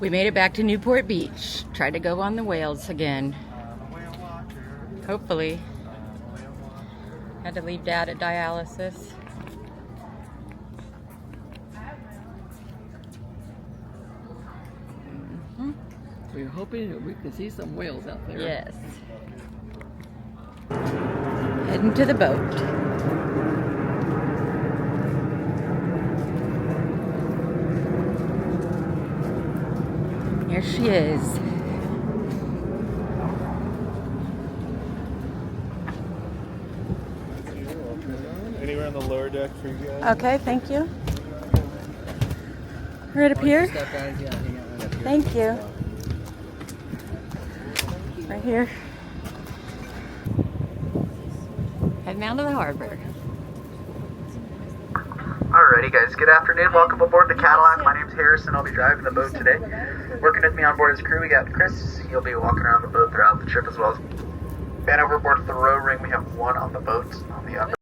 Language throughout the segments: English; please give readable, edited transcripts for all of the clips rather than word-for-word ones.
We made it back to Newport Beach. Tried to go on the whales again. Hopefully. Had to leave Dad at dialysis. We're hoping that we can see some whales out there. Yes. Heading to the boat. Here she is. Anywhere on the lower deck for you guys? Okay, thank you. Right up here. Thank you. Right here. Heading down to the harbor. Alrighty guys, good afternoon. Welcome aboard the Cadillac. My name's Harrison. I'll be driving the boat today. Working with me on board as crew, we got Chris. He'll be walking around the boat throughout the trip as well. And over aboard at the row ring, we have one on the boat on the upper.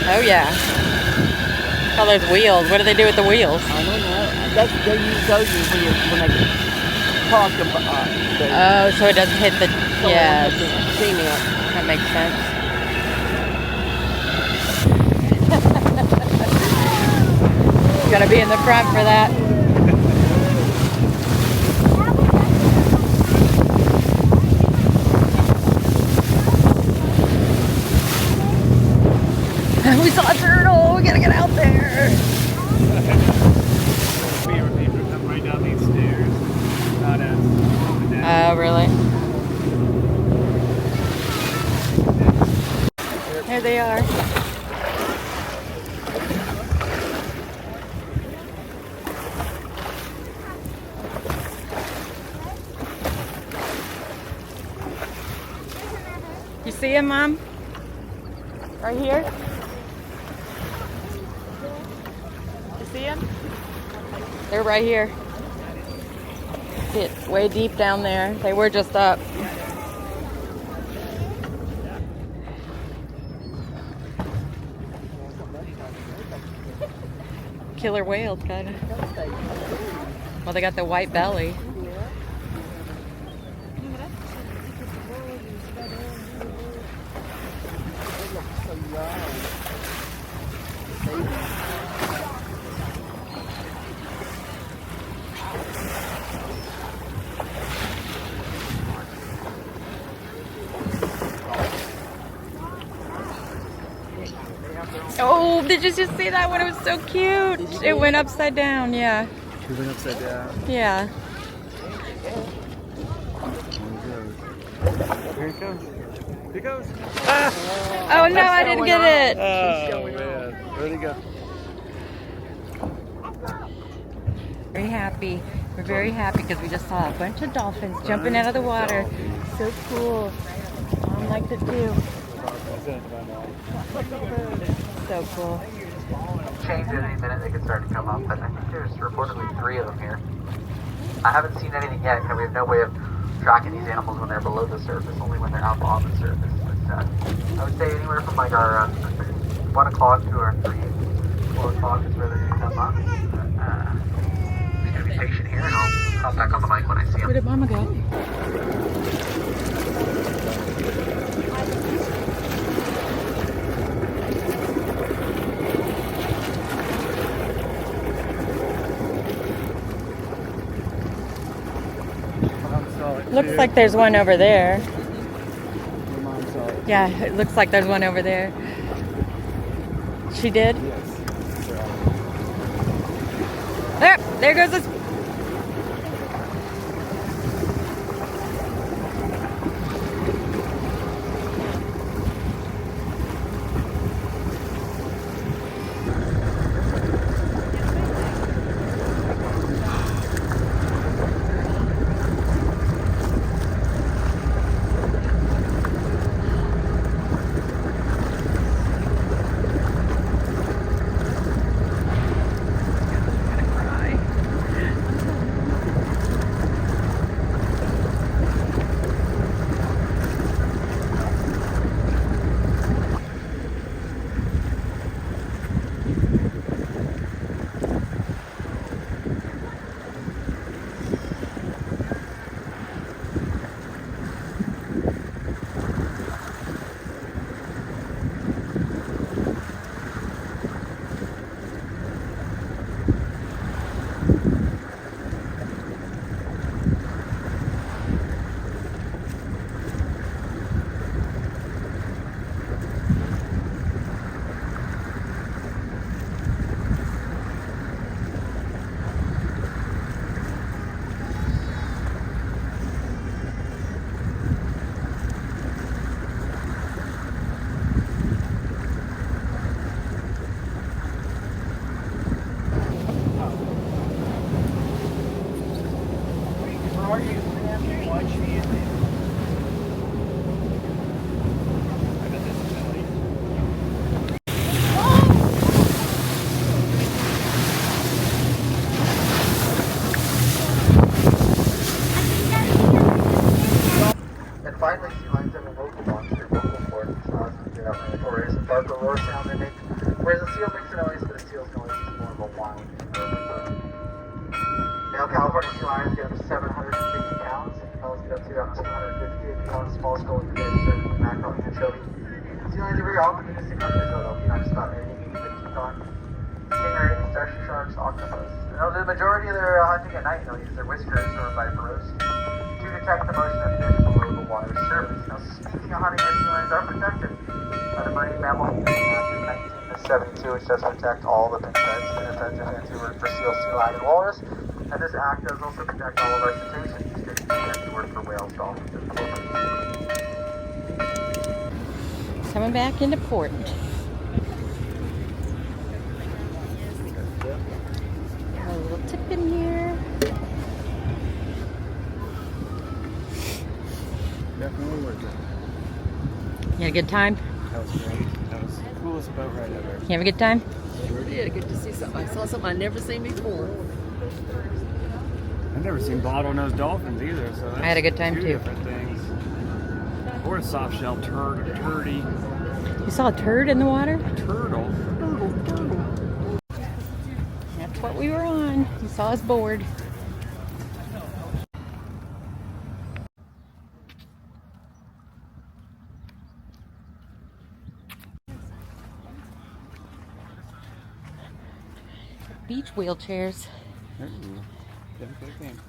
Oh yeah. Oh, there's wheels. What do they do with the wheels? I don't know. They use those when they cross the Oh, so it doesn't hit the... Yeah, cement. that makes sense. Gotta be in the front for that. We saw a turtle. We gotta get out there. People come right down these stairs. Not as. Oh, really? Here they are. You see him, Mom? Right here? See them? They're right here. It's way deep down there. They were just up. Killer whales, kind of. Well, they got the white belly. Oh, did you just see that one? It was so cute. It went upside down, yeah. It went upside down. Yeah. Here it comes. Here it goes. Oh no, I didn't get it. Oh man, where'd he go? Very happy. We're very happy because we just saw a bunch of dolphins jumping out of the water. So cool. Mom liked it too. So cool. Change at any minute, they could start to come up, but I think there's reportedly 3 of them here. I haven't seen anything yet. We have no way of tracking these animals when they're below the surface, only when they're up on the surface. But I would say anywhere from like our 1 o'clock to our 4 o'clock is where they're going to come up. Just going to be patient here, and I'll hop back on the mic when I see them. Where did Mama go? Looks like there's one over there. My mom saw Yeah, it looks like there's one over there. She did? Yes. There goes this. And finally, sea lions have a vocal box or vocal cords. It's not they're not notorious. A bark or roar sound they make. Whereas a seal makes a noise, but a seal's noise is more of a whine. Now, California sea lions get up to 750 pounds. Males get up to about 250 if you want a small scully fish or mackerel anchovy. Sea lions are very opportunistic hunters, though. They'll feed on just about anything you can keep on. Stingrays, starship sharks, octopus. And the majority of their hunting at night, they'll use their whiskers or vipers to detect the motion of fish below the water's surface. Now, speaking of hunting, sea lions are protected by the Marine Mammal Humane Act of 1972, which does protect all the pinheads, pinheads are fancy word for seal, sea lion, and walrus. And this act does also protect all of our cetaceans, which is fancy word for whales, dolphins, and dolphins. Coming back into port. Got a little tip in here. Definitely worth it. You had a good time? That was great. That was the coolest boat ride ever. You have a good time? Sure did. Good to see something. I saw something I'd never seen before. I've never seen bottlenose dolphins either, so that's I had a good time, two too. different things. Or a soft shell turdy. You saw a turd in the water? Turtle. That's what we were on. You saw us bored. Beach wheelchairs. Ooh. Didn't think it came.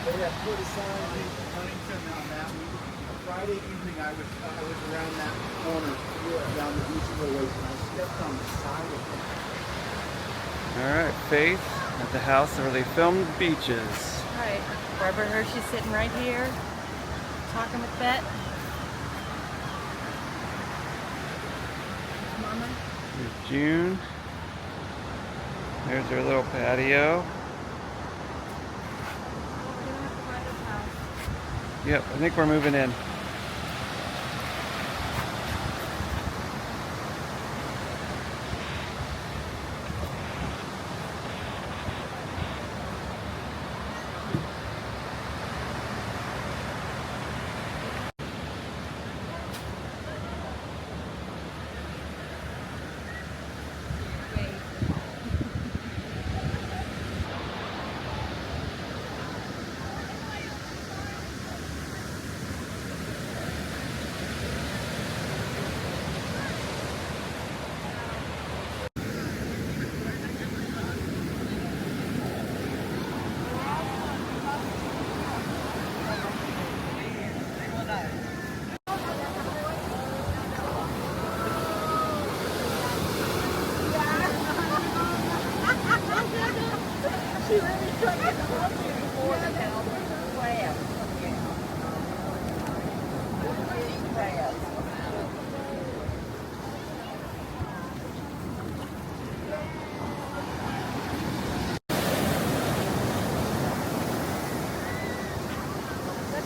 They have put a sign in Huntington on that week. Friday evening, I was around that corner down the beach a little ways, and I stepped on the side of it. All right, Faith at the house where they filmed beaches. Right. Barbara Hershey's sitting right here, talking with Bet. Mama. There's June. There's their little patio. Yep, I think we're moving in.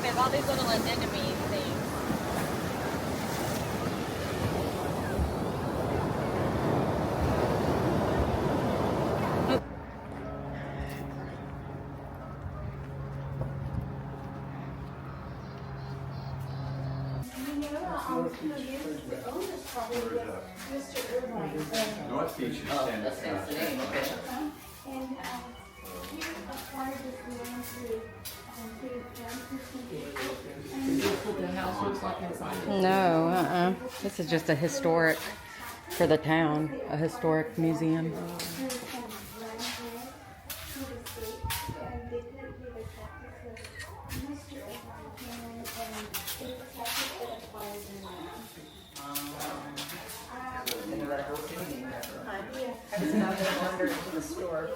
There's all these little anemone things. North Beach is That's the name, okay. And he acquired this land through Is this what the house looks like inside? No, This is just a historic for the town, a historic museum. I was out there wandering in the store.